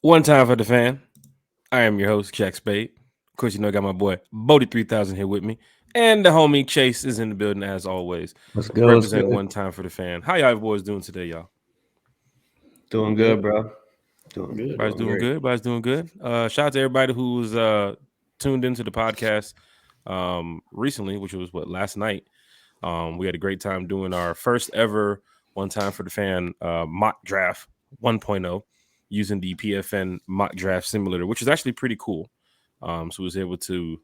One time for the fan. I am your host, Jack Spade. Of course, you know I got my boy Bodie 3000 here with me. And the homie Chase is in the building as always. Let's go. Let's Representing go. one time for the fan. How y'all boys doing today, y'all? Doing good, bro. Doing good. Everybody's Doing doing great. good. Everybody's doing good. Shout out to everybody who's tuned into the podcast recently, which was last night. We had a great time doing our first ever one time for the fan mock draft 1.0 using the PFN mock draft simulator, which is actually pretty cool. So we was able to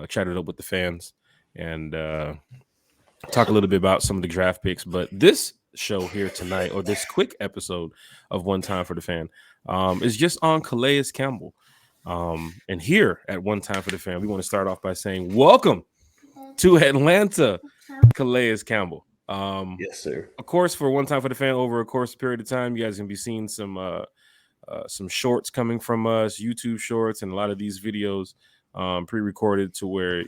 chat it up with the fans and talk a little bit about some of the draft picks. But this show here tonight, or this quick episode of One Time for the Fan, is just on Calais Campbell. And here at One Time for the Fan, we want to start off by saying welcome to Atlanta, Calais Campbell. Yes, sir. Of course, for One Time for the Fan, over a course period of time, you guys can be seeing some shorts coming from us, YouTube shorts, and a lot of these videos pre-recorded to where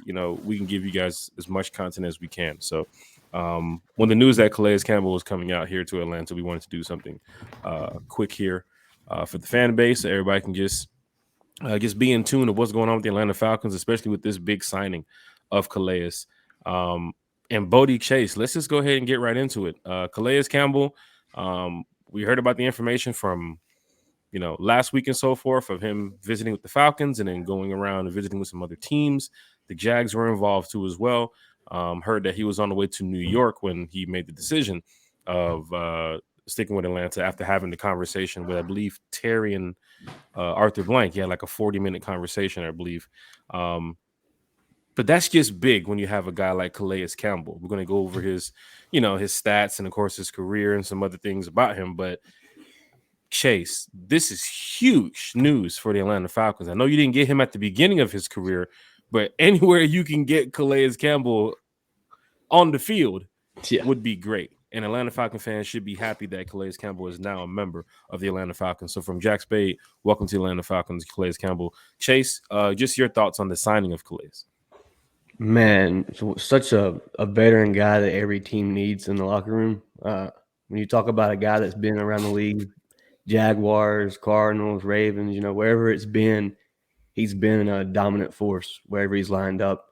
we can give you guys as much content as we can. So when the news that Calais Campbell was coming out here to Atlanta, we wanted to do something quick here for the fan base, so everybody can just be in tune of what's going on with the Atlanta Falcons, especially with this big signing of Calais. And Bodie Chase, let's just go ahead and get right into it. Calais Campbell, we heard about the information from last week and so forth of him visiting with the Falcons and then going around and visiting with some other teams. The Jags were involved too as well. Heard that he was on the way to New York when he made the decision of sticking with Atlanta after having the conversation with, I believe, Terry and Arthur Blank. He had like a 40-minute conversation, I believe. But that's just big when you have a guy like Calais Campbell. We're going to go over his stats and, of course, his career and some other things about him. But Chase, this is huge news for the Atlanta Falcons. I know you didn't get him at the beginning of his career, but anywhere you can get Calais Campbell on the field would be great. And Atlanta Falcon fans should be happy that Calais Campbell is now a member of the Atlanta Falcons. So from Jack Spade, welcome to Atlanta Falcons, Calais Campbell. Chase, just your thoughts on the signing of Calais. Man, such a veteran guy that every team needs in the locker room. When you talk about a guy that's been around the league, Jaguars, Cardinals, Ravens, wherever it's been, he's been a dominant force wherever he's lined up.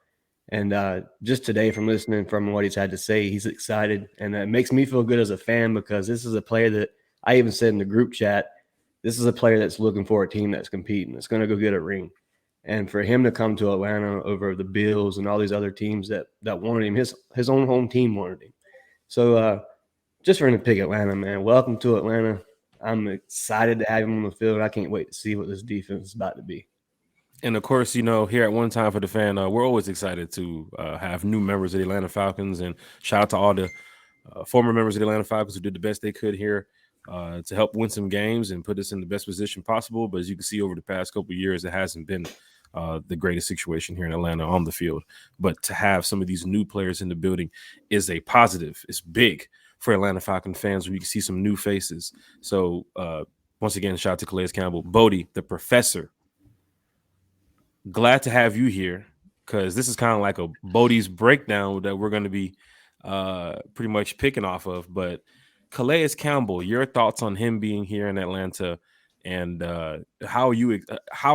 And just today, from listening from what he's had to say, he's excited. And it makes me feel good as a fan because this is a player that I even said in the group chat, this is a player that's looking for a team that's competing, that's going to go get a ring. And for him to come to Atlanta over the Bills and all these other teams that wanted him, his own home team wanted him. So just for him to pick Atlanta, man, welcome to Atlanta. I'm excited to have him on the field. I can't wait to see what this defense is about to be. And of course, here at One Time for the Fan, we're always excited to have new members of the Atlanta Falcons. And shout out to all the former members of the Atlanta Falcons who did the best they could here to help win some games and put us in the best position possible. But as you can see, over the past couple of years, it hasn't been the greatest situation here in Atlanta on the field. But to have some of these new players in the building is a positive. It's big for Atlanta Falcon fans when you can see some new faces. So once again, shout out to Calais Campbell. Bodie, the professor. Glad to have you here because this is kind of like a Bodie's breakdown that we're going to be pretty much picking off of. But Calais Campbell, your thoughts on him being here in Atlanta and how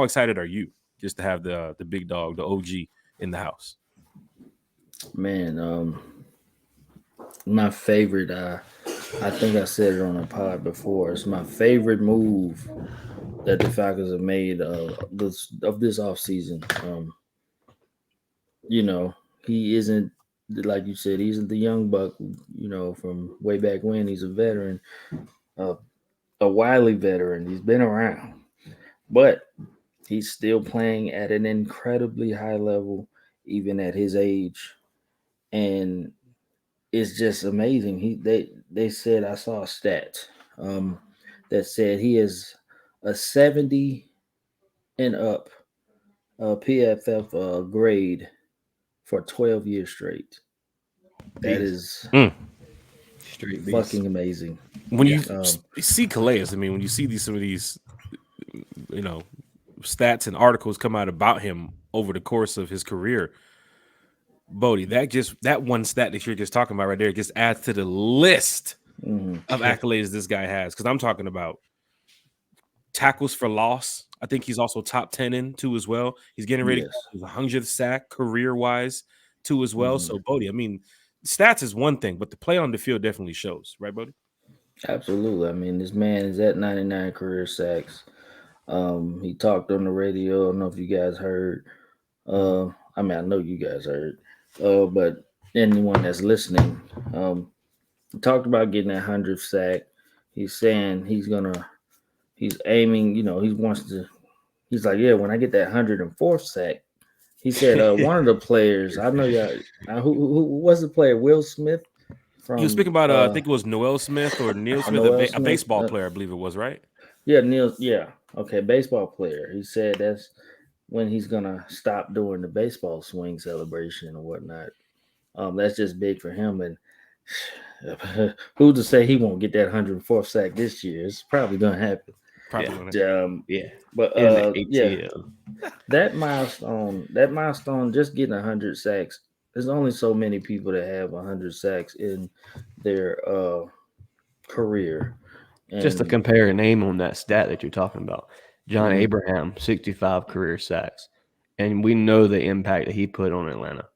excited are you just to have the big dog, the OG in the house? Man, my favorite, I think I said it on a pod before, it's my favorite move that the Falcons have made of this offseason. He isn't, like you said, he isn't the young buck, from way back when. He's a veteran, a wily veteran. He's been around, but he's still playing at an incredibly high level, even at his age. And it's just amazing. They said, I saw a stat that said he is a 70 and up PFF grade for 12 years straight. That is Straight fucking amazing. When you see Calais, I mean, when you see some of these, stats and articles come out about him over the course of his career, Bodie, that one stat that you're just talking about right there just adds to the list of accolades this guy has. Because I'm talking about tackles for loss. I think he's also top 10 in too as well. He's getting ready Yes. for his 100th sack career-wise too as well. Mhm. So, Bodie, I mean, stats is one thing, but the play on the field definitely shows, right, Bodie? Absolutely. I mean, this man is at 99 career sacks. He talked on the radio. I don't know if you guys heard. I mean, I know you guys heard. But anyone that's listening, he talked about getting that 100th sack. He's saying he's aiming, he wants to, he's like, yeah, when I get that 104th sack, he said, one of the players, I know y'all, who was the player? Will Smith He was from speaking about, I think it was Noel Smith or Neil Smith, Noel a Smith. baseball player, I believe it was, right? Yeah, Neil. Yeah, okay, baseball player. He said that's when he's gonna stop doing the baseball swing celebration or whatnot. That's just big for him. And who's to say he won't get that 104th sack this year? It's probably gonna happen. Probably. Yeah. But And the yeah, ATL. that milestone, just getting 100 sacks. There's only so many people that have 100 sacks in their career. And Just to compare a name on that stat that you're talking about, John Mhm. Abraham, 65 career sacks, and we know the impact that he put on Atlanta.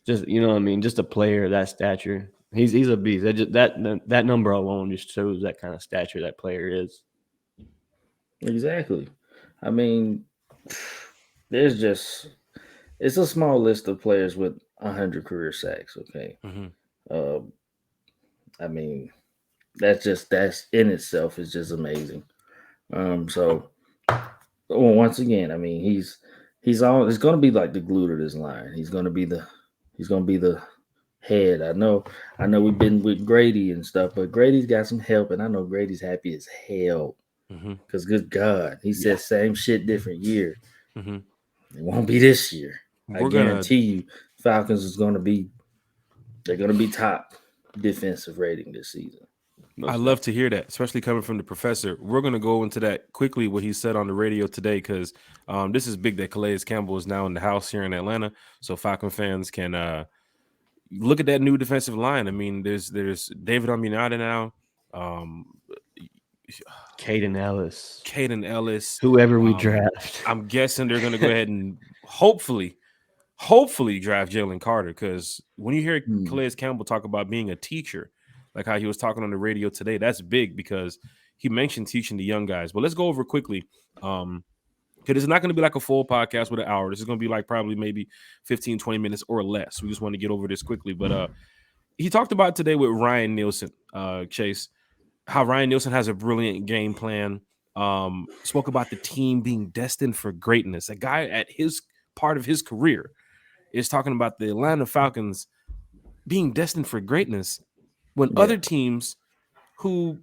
Just what I mean, just a player of that stature. He's a beast. That number alone just shows that kind of stature that player is. Exactly. I mean, it's a small list of players with 100 career sacks. Okay. Mm-hmm. Uh, I mean, that's in itself is just amazing. So once again, I mean, he's all it's going to be like the glue to this line. He's going to be the head. I know we've been with Grady and stuff, but Grady's got some help, and I know Grady's happy as hell. Mm-hmm. Because good God, he said same shit, different year. Mm-hmm. It won't be this year. I We're gonna guarantee you, Falcons is going to be. They're going to be top defensive rating this season. I love to hear that, especially coming from the professor. We're going to go into that quickly, what he said on the radio today, because this is big that Calais Campbell is now in the house here in Atlanta, so Falcon fans can look at that new defensive line. I mean, there's David Amunada now, Caden Ellis, whoever we draft. I'm guessing they're going to go ahead and hopefully draft Jalen Carter, because when you hear Calais Campbell talk about being a teacher, like how he was talking on the radio today, that's big because he mentioned teaching the young guys. But let's go over quickly. Because it's not going to be like a full podcast with an hour. This is going to be like probably maybe 15, 20 minutes or less. We just want to get over this quickly. But he talked about today with Ryan Nielsen, Chase, how Ryan Nielsen has a brilliant game plan. Spoke about the team being destined for greatness. A guy at his part of his career is talking about the Atlanta Falcons being destined for greatness when other teams who,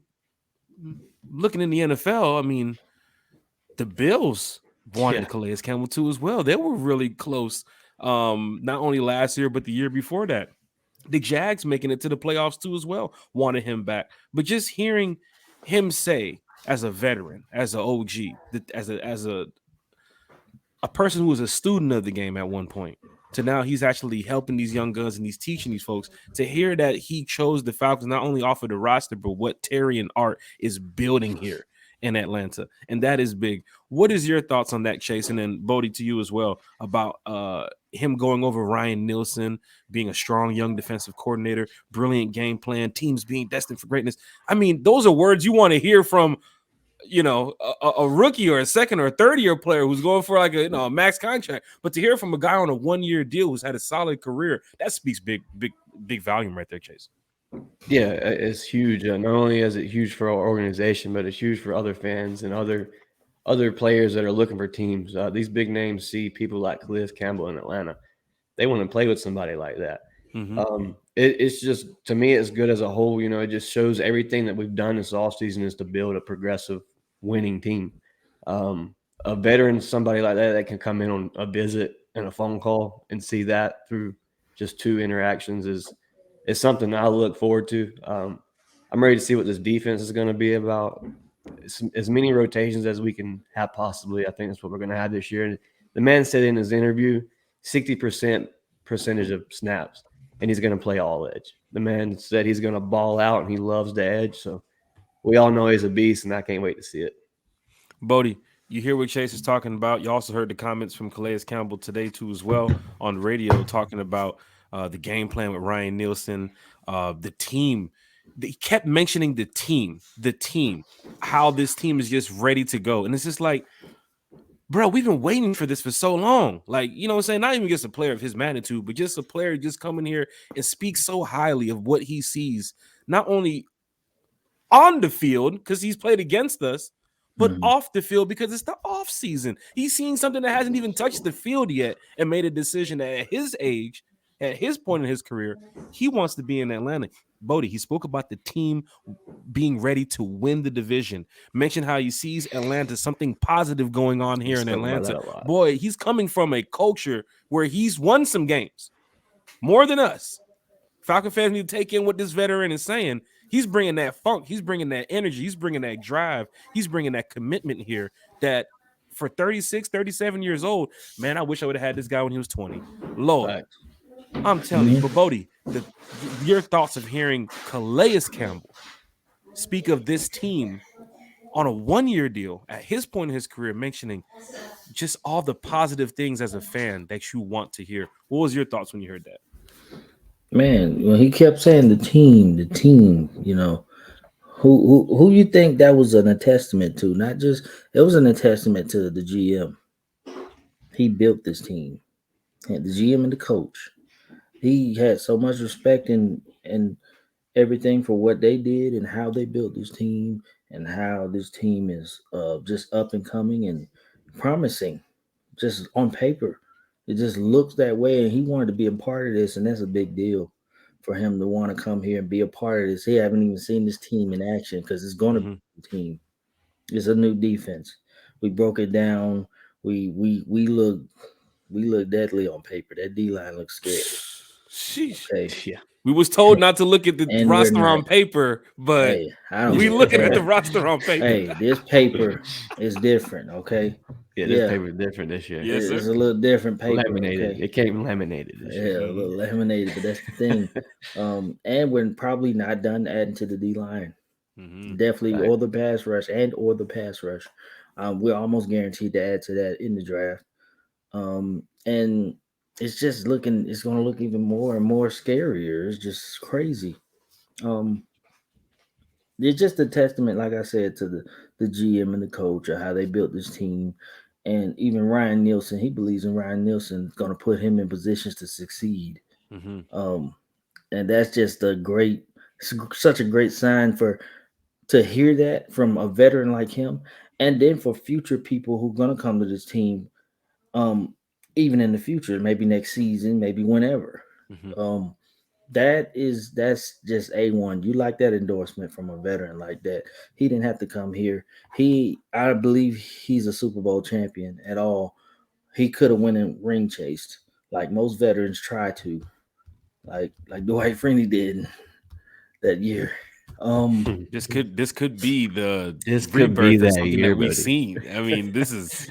looking in the NFL, I mean, the Bills wanted Calais Campbell too as well. They were really close, not only last year, but the year before that. The Jags making it to the playoffs too as well, wanted him back. But just hearing him say, as a veteran, as an OG, as a person who was a student of the game at one point, to now he's actually helping these young guns and he's teaching these folks, to hear that he chose the Falcons not only off of the roster, but what Terry and Art is building here in Atlanta. And that is big. What is your thoughts on that, Chase? And then Bodie, to you as well, about him going over Ryan Nielsen, being a strong young defensive coordinator, brilliant game plan, teams being destined for greatness. I mean, those are words you want to hear from a rookie or a second or a third-year player who's going for like a max contract, but to hear from a guy on a one-year deal who's had a solid career, that speaks big volume right there, Chase. Yeah, it's huge. Not only is it huge for our organization, but it's huge for other fans and other players that are looking for teams. These big names see people like Calais Campbell in Atlanta. They want to play with somebody like that. Mm-hmm. It's just, to me, it's good as a whole. It just shows everything that we've done this offseason is to build a progressive winning team. A veteran, somebody like that can come in on a visit and a phone call and see that through just 2 interactions is something I look forward to. I'm ready to see what this defense is going to be about. As many rotations as we can have possibly. I think that's what we're going to have this year. And the man said in his interview, 60% percentage of snaps, and he's going to play all edge. The man said he's going to ball out, and he loves the edge. So we all know he's a beast, and I can't wait to see it. Bodie, you hear what Chase is talking about. You also heard the comments from Calais Campbell today too, as well, on the radio, talking about the game plan with Ryan Nielsen, the team. He kept mentioning the team, how this team is just ready to go, and it's just like, bro, we've been waiting for this for so long. Like, you know what I'm saying? Not even just a player of his magnitude, but just a player just coming here and speak so highly of what he sees, not only on the field because he's played against us, but off the field because it's the off season. He's seen something that hasn't even touched the field yet and made a decision that at his age, at his point in his career, he wants to be in Atlanta. Bodie, he spoke about the team being ready to win the division. Mentioned how he sees Atlanta, something positive going on here in Atlanta. Boy, he's coming from a culture where he's won some games more than us. Falcon fans need to take in what this veteran is saying. He's bringing that funk. He's bringing that energy. He's bringing that drive. He's bringing that commitment here that for 36, 37 years old, man, I wish I would have had this guy when he was 20. Lord, I'm telling you. But Bodie, your thoughts of hearing Calais Campbell speak of this team on a one-year deal at his point in his career, mentioning just all the positive things as a fan that you want to hear. What was your thoughts when you heard that? Man, when he kept saying the team, you know, who you think that was an testament to? Not just it was an testament to the GM. He built this team, and the GM and the coach. He had so much respect and everything for what they did and how they built this team and how this team is just up and coming and promising, just on paper. It just looks that way, and he wanted to be a part of this, and that's a big deal for him to want to come here and be a part of this. He haven't even seen this team in action because it's going to be a team. It's a new defense. We broke it down. We look deadly on paper. That D line looks scary. Sheesh. Okay. Yeah. We was told not to look at the roster on paper, but we looking at the roster on paper. Hey, this paper is different, okay? Yeah, this paper is different this year. Yes, it's a little different paper. Laminated. Okay? It came laminated this year. Yeah, a little laminated, but that's the thing. And we're probably not done adding to the D line. Definitely, or the pass rush or the pass rush. We're almost guaranteed to add to that in the draft. And it's just it's going to look even more and more scarier. It's just crazy. It's just a testament, like I said, to the GM and the coach of how they built this team. And even Ryan Nielsen, he believes in Ryan Nielsen going to put him in positions to succeed. And that's just such a great sign to hear that from a veteran like him. And then for future people who are going to come to this team, even in the future, maybe next season, maybe whenever. That's just A1. You like that endorsement from a veteran like that. He didn't have to come here. I believe he's a Super Bowl champion at all. He could have went and ring chased like most veterans try to, like Dwight Freeney did that year. This could be the rebirth of something that we've seen. I mean, this is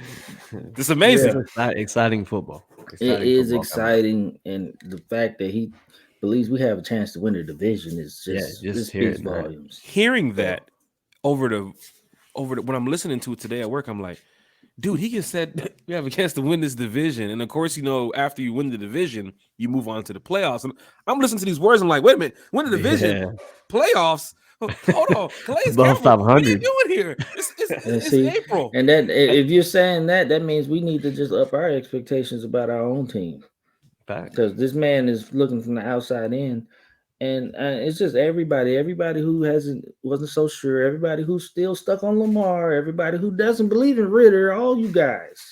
amazing. Yeah. Exciting football. It is exciting, and the fact that he believes we have a chance to win the division is just speaks volumes. Hearing that over the when I'm listening to it today at work, I'm like, dude, he just said we have a chance to win this division. And of course, you know, after you win the division, you move on to the playoffs. And I'm listening to these words. I'm like, wait a minute, win the division, playoffs. Hold on, above 500. What are you doing here? It's April. And that if you're saying that means we need to just up our expectations about our own team. Because this man is looking from the outside in. And it's just everybody who wasn't so sure, everybody who's still stuck on Lamar, everybody who doesn't believe in Ritter, all you guys,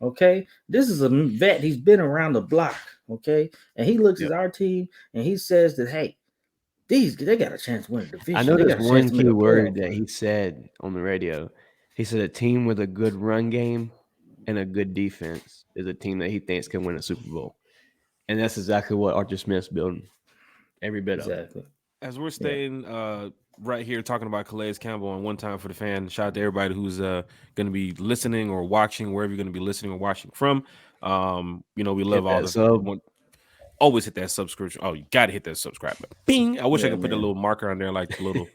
okay? This is a vet. He's been around the block, okay? And he looks at our team and he says that, hey, they got a chance to win the division. I know there's one key word that he said on the radio. He said a team with a good run game and a good defense is a team that he thinks can win a Super Bowl. And that's exactly what Arthur Smith's building. Every bit of it. As we're staying right here talking about Calais Campbell on One Time for the Fan, shout out to everybody who's going to be listening or watching, wherever you're going to be listening or watching from. You know, we love all the always hit that subscription. Oh, you got to hit that subscribe button. Bing. I wish I could put a little marker on there, like the little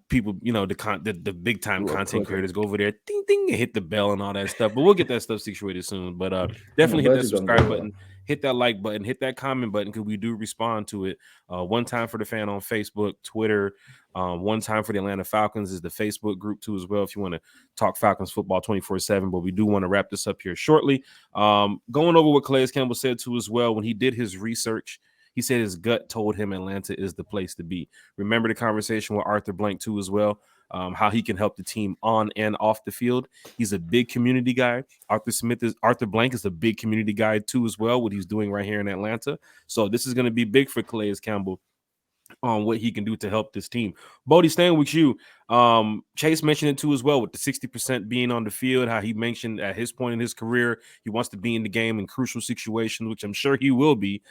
people, the big time content creators go over there, ding ding, and hit the bell and all that stuff. But we'll get that stuff situated soon. But definitely hit that subscribe button, hit that like button, hit that comment button, because we do respond to it. One time for the fan on Facebook, Twitter. One time for the Atlanta Falcons is the Facebook group too as well, if you want to talk Falcons football 24/7. But we do want to wrap this up here shortly. Going over what Calais Campbell said too as well when he did his research. He said his gut told him Atlanta is the place to be. Remember the conversation with Arthur Blank too as well, how he can help the team on and off the field. He's a big community guy. Arthur Blank is a big community guy too as well, what he's doing right here in Atlanta. So this is going to be big for Calais Campbell on what he can do to help this team. Bodie, staying with you. Chase mentioned it too as well with the 60% being on the field, how he mentioned at his point in his career, he wants to be in the game in crucial situations, which I'm sure he will be.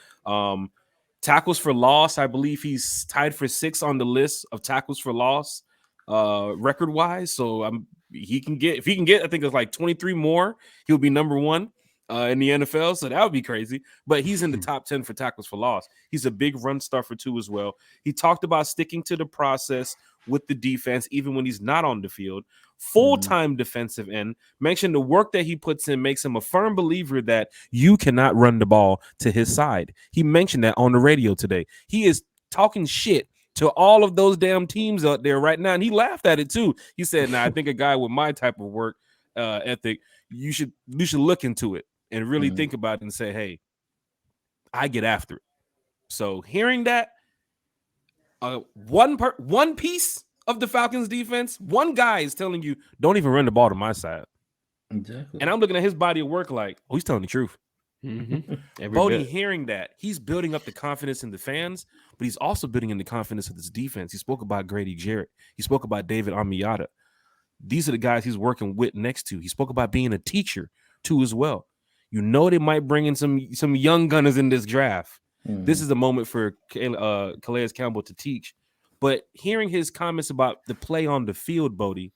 Tackles for loss, I believe he's tied for 6 on the list of tackles for loss record-wise. So he can get, I think it's like 23 more, he'll be number 1 in the NFL. So that would be crazy. But he's in the top 10 for tackles for loss. He's a big run stuffer too as well. He talked about sticking to the process with the defense, even when he's not on the field. Full-time defensive end. Mentioned the work that he puts in makes him a firm believer that you cannot run the ball to his side. He mentioned that on the radio today. He is talking shit to all of those damn teams out there right now, and he laughed at it too. He said, "Now I think a guy with my type of work ethic, you should look into it and really think about it and say, hey, I get after it." So hearing that, one piece of the Falcons defense, one guy is telling you, don't even run the ball to my side. Exactly. And I'm looking at his body of work like, oh, he's telling the truth. Bodie, hearing that, he's building up the confidence in the fans, but he's also building in the confidence of this defense. He spoke about Grady Jarrett. He spoke about David Amiata. These are the guys he's working with next to. He spoke about being a teacher too as well. They might bring in some young gunners in this draft. This is a moment for Calais Campbell to teach. But hearing his comments about the play on the field, Bodie,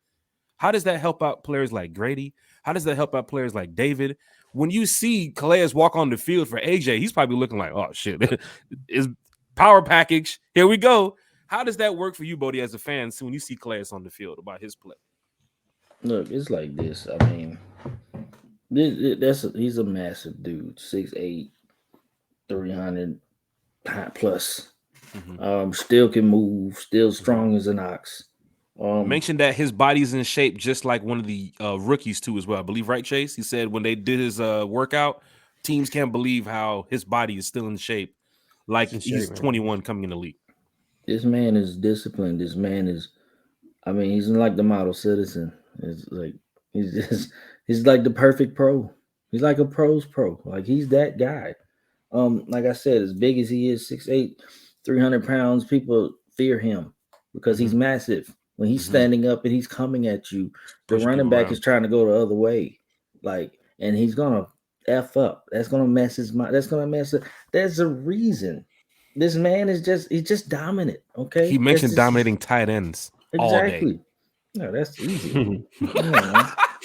how does that help out players like Grady? How does that help out players like David? When you see Calais walk on the field for AJ, he's probably looking like, oh, shit, is power package. Here we go. How does that work for you, Bodie, as a fan, when you see Calais on the field about his play? Look, it's like this. I mean, he's a massive dude, 6'8", 300 plus. Still can move, still strong as an ox. Mentioned that his body's in shape just like one of the rookies too as well. I believe, right, Chase? He said when they did his workout, teams can't believe how his body is still in shape, like he's 21 coming in the league. This man is disciplined. This man is, I mean, he's like the model citizen. It's like he's like the perfect pro. He's like a pro's pro. Like he's that guy. Like I said, as big as he is, 6'8", 300 pounds, people fear him because he's massive. When he's standing up and he's coming at you, the running back is trying to go the other way. And he's gonna F up. That's gonna mess his mind. That's gonna mess it. There's a reason. This man is he's just dominant. Okay. He mentioned dominating tight ends all day. No, that's easy.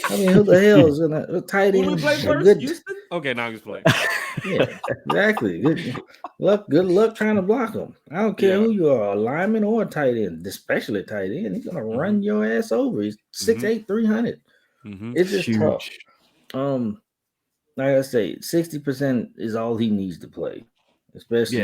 I mean, who the hell is a tight end? Houston? Okay, now he's playing. Yeah, exactly. Good luck trying to block him. I don't care who you are, a lineman or a tight end, especially a tight end. He's gonna run your ass over. He's 6'8", 300. It's just huge. Tough. Like I say, 60% is all he needs to play, especially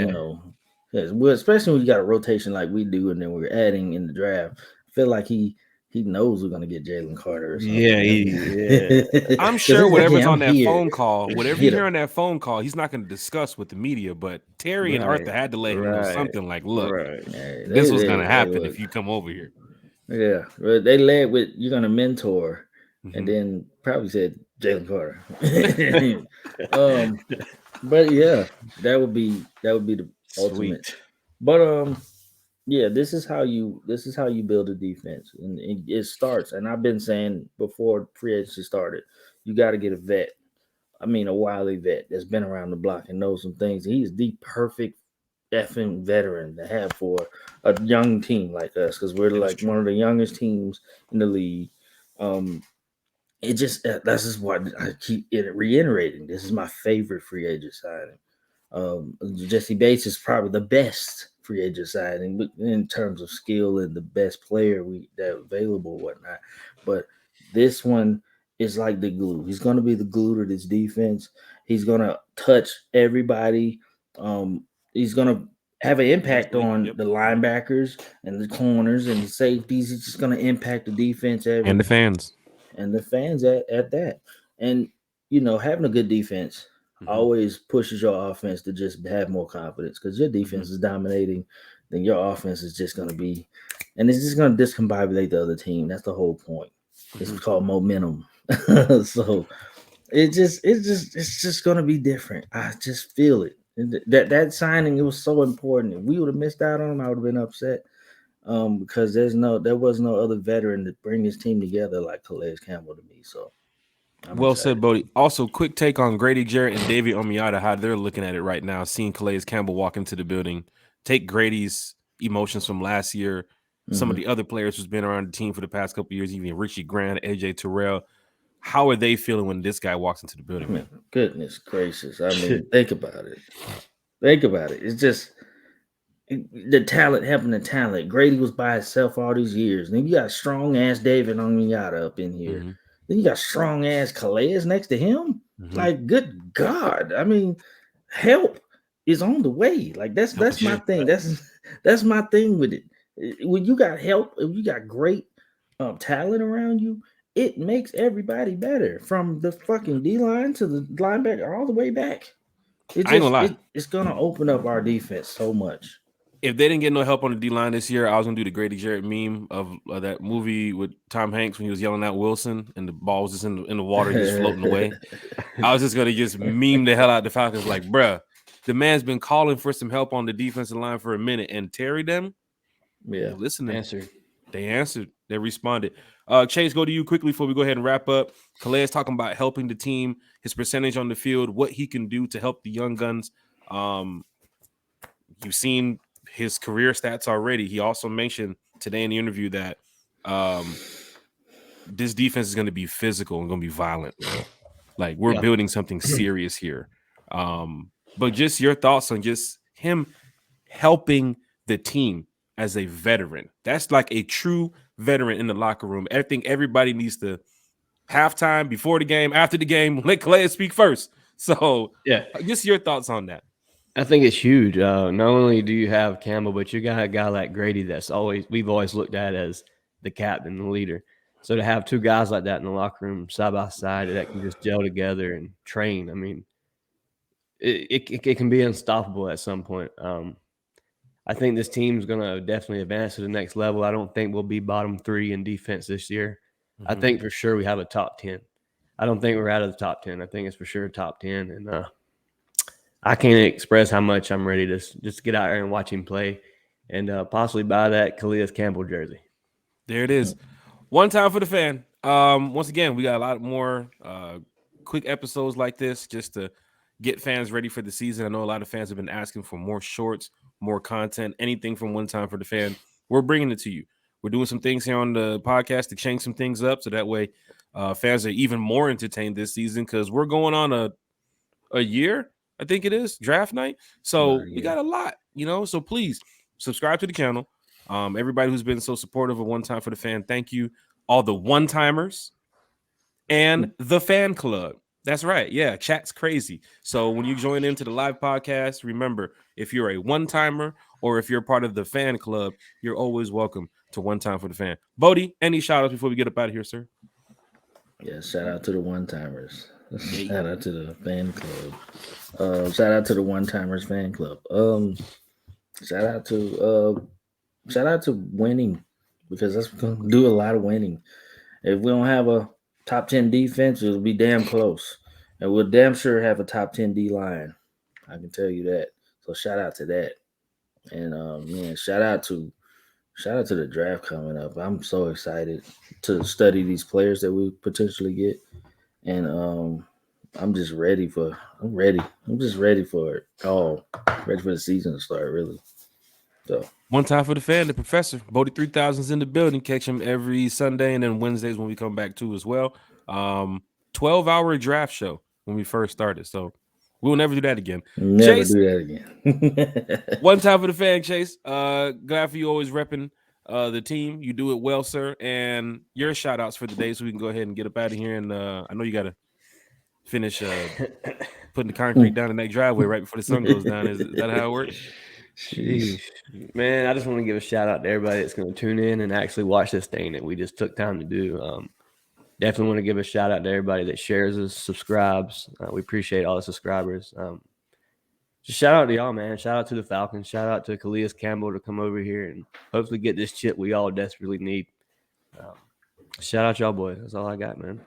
especially when you got a rotation like we do, and then we're adding in the draft. I feel like he knows we're gonna get Jalen Carter or something. I'm sure whatever's on that phone call, whatever you hear on that phone call, he's not going to discuss with the media. But Terry and Arthur had to let him know something like, "Look, this was going to happen if you come over here." Yeah, they led with you're going to mentor, and then probably said Jalen Carter. But yeah, that would be the ultimate. Sweet. But yeah, this is how you build a defense, and it starts. And I've been saying before free agency started, you got to get a vet. I mean, a wily vet that's been around the block and knows some things. He's the perfect effing veteran to have for a young team like us, because we're like one of the youngest teams in the league. It just that's just what I keep reiterating. This is my favorite free agent signing. Jesse Bates is probably the best free agent signing, but in terms of skill and the best player that available, whatnot. But this one is like the glue. He's going to be the glue to this defense. He's going to touch everybody. He's going to have an impact on the linebackers and the corners and the safeties. He's just going to impact the defense and the fans at that. And having a good defense always pushes your offense to just have more confidence, because your defense is dominating, then your offense is just going to be, and it's just going to discombobulate the other team. That's the whole point. It's called momentum. So it's just going to be different. I just feel it. That signing, it was so important. If we would have missed out on him, I would have been upset. Because there was no other veteran to bring this team together like Calais Campbell to me. So well said, Bodie. Also, quick take on Grady Jarrett and David Omiata, how they're looking at it right now, seeing Calais Campbell walk into the building. Take Grady's emotions from last year. Some of the other players who's been around the team for the past couple of years, even Richie Grant, AJ Terrell. How are they feeling when this guy walks into the building? Man, goodness gracious. I mean, think about it. It's just the talent helping the talent. Grady was by himself all these years. And then you got strong ass David Onyata up in here. Then you got strong ass Calais next to him. Like, good God. I mean, help is on the way. Like, that's my thing. That's my thing with it. When you got help, if you got great talent around you, it makes everybody better, from the fucking D-line to the linebacker all the way back. I ain't gonna lie. It's gonna open up our defense so much. If they didn't get no help on the D-line this year, I was gonna do the Grady Jarrett meme of that movie with Tom Hanks when he was yelling at Wilson and the ball was just in the water, just floating away. I was just gonna meme the hell out of the Falcons, like, bruh, the man's been calling for some help on the defensive line for a minute, and Terry them, listening. They answered. They responded. Chase, go to you quickly before we go ahead and wrap up. Calais is talking about helping the team, his percentage on the field, what he can do to help the young guns. You've seen his career stats already. He also mentioned today in the interview that this defense is going to be physical and going to be violent. Like, we're building something serious here. But just your thoughts on just him helping the team as a veteran. That's like a true veteran in the locker room. I think everybody needs to, halftime, before the game, after the game, let Calais speak first. So just your thoughts on that. I think it's huge. Not only do you have Campbell, but you got a guy like Grady we've always looked at as the captain, the leader. So to have two guys like that in the locker room side by side that can just gel together and train, I mean, it can be unstoppable at some point. I think this team's going to definitely advance to the next level. I don't think we'll be bottom 3 in defense this year. I think for sure we have a top 10. I don't think we're out of the top 10. I think it's for sure top 10. And I can't express how much I'm ready to just get out there and watch him play and possibly buy that Calais Campbell jersey. There it is. One time for the fan. Once again, we got a lot more quick episodes like this just to get fans ready for the season. I know a lot of fans have been asking for more shorts, more content, anything from One Time for the Fan. We're bringing it to you. We're doing some things here on the podcast to change some things up so that way fans are even more entertained this season, because we're going on a year, I think it is, draft night. So we got a lot, so please subscribe to the channel. Everybody who's been so supportive of One Time for the Fan, thank you. All the one-timers and the fan club. That's right. Yeah, chat's crazy. So when you join into the live podcast, remember, if you're a one-timer or if you're part of the fan club, you're always welcome to One Time for the Fan. Bodie, any shout-outs before we get up out of here, sir? Yeah, shout out to the one-timers. Shout out to the fan club. Shout out to the one-timers fan club. Shout out to winning, because that's going to do a lot of winning. If we don't have a top 10 defense, it'll be damn close. And we'll damn sure have a top 10 D line. I can tell you that. So shout out to that. And shout out to the draft coming up. I'm so excited to study these players that we potentially get. And I'm just ready for it all. Ready for the season to start, really. So One Time for the Fan, the professor. Bodie 3000's in the building. Catch him every Sunday and then Wednesdays when we come back too as well. 12-hour draft show when we first started. So We'll never do that again. Never Chase, do that again. one time for the fan, Chase. Glad for you always repping the team. You do it well, sir. And your shout outs for the day, so we can go ahead and get up out of here. And I know you got to finish putting the concrete down in that driveway right before the sun goes down. Is that how it works? Jeez. Man, I just want to give a shout out to everybody that's going to tune in and actually watch this thing that we just took time to do. Definitely want to give a shout out to everybody that shares us, subscribes. We appreciate all the subscribers. Just shout out to y'all, man. Shout out to the Falcons. Shout out to Calais Campbell to come over here and hopefully get this chip we all desperately need. Shout out y'all boys. That's all I got, man.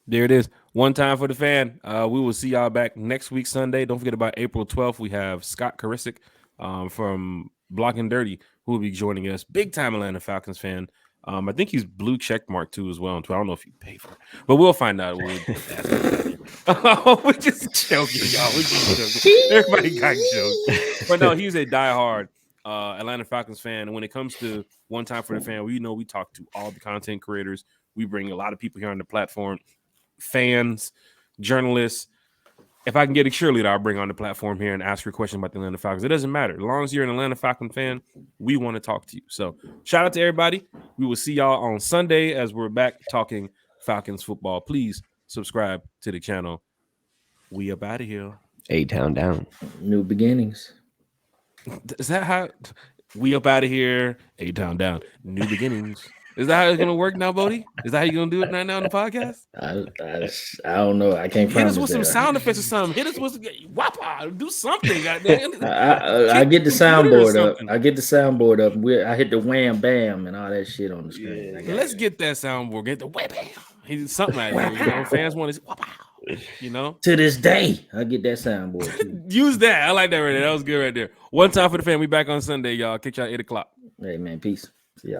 There it is. One time for the fan. We will see y'all back next week, Sunday. Don't forget about April 12th. We have Scott Karisic from Block and Dirty who will be joining us. Big time Atlanta Falcons fan. I think he's blue check mark too as well. I don't know if you pay for it, but we'll find out. We're just joking, y'all. We're just joking. Everybody got jokes. But no, he's a diehard Atlanta Falcons fan. And when it comes to one time for the fan, we talk to all the content creators. We bring a lot of people here on the platform, fans, journalists. If I can get a cheerleader, I'll bring on the platform here and ask her a question about the Atlanta Falcons. It doesn't matter. As long as you're an Atlanta Falcon fan, we want to talk to you. So shout out to everybody. We will see y'all on Sunday as we're back talking Falcons football. Please subscribe to the channel. We up out of here. A-Town down. New beginnings. Is that how we up out of here? A-Town down. New beginnings. Is that how it's gonna work now, Bodie? Is that how you're gonna do it right now on the podcast? I don't know. I can't. Hit us with some sound effects or something. Hit us with do something. Goddamn. I get the soundboard up. I get the soundboard up. I hit the wham bam and all that shit on the screen. Yeah. Let's get that soundboard. Get the wham bam. Something like that. You know, fans want to. You know. To this day, I get that soundboard too. Use that. I like that right there. That was good right there. One time for the fan. We back on Sunday, y'all. Kick y'all 8 o'clock. Hey man, peace. See ya.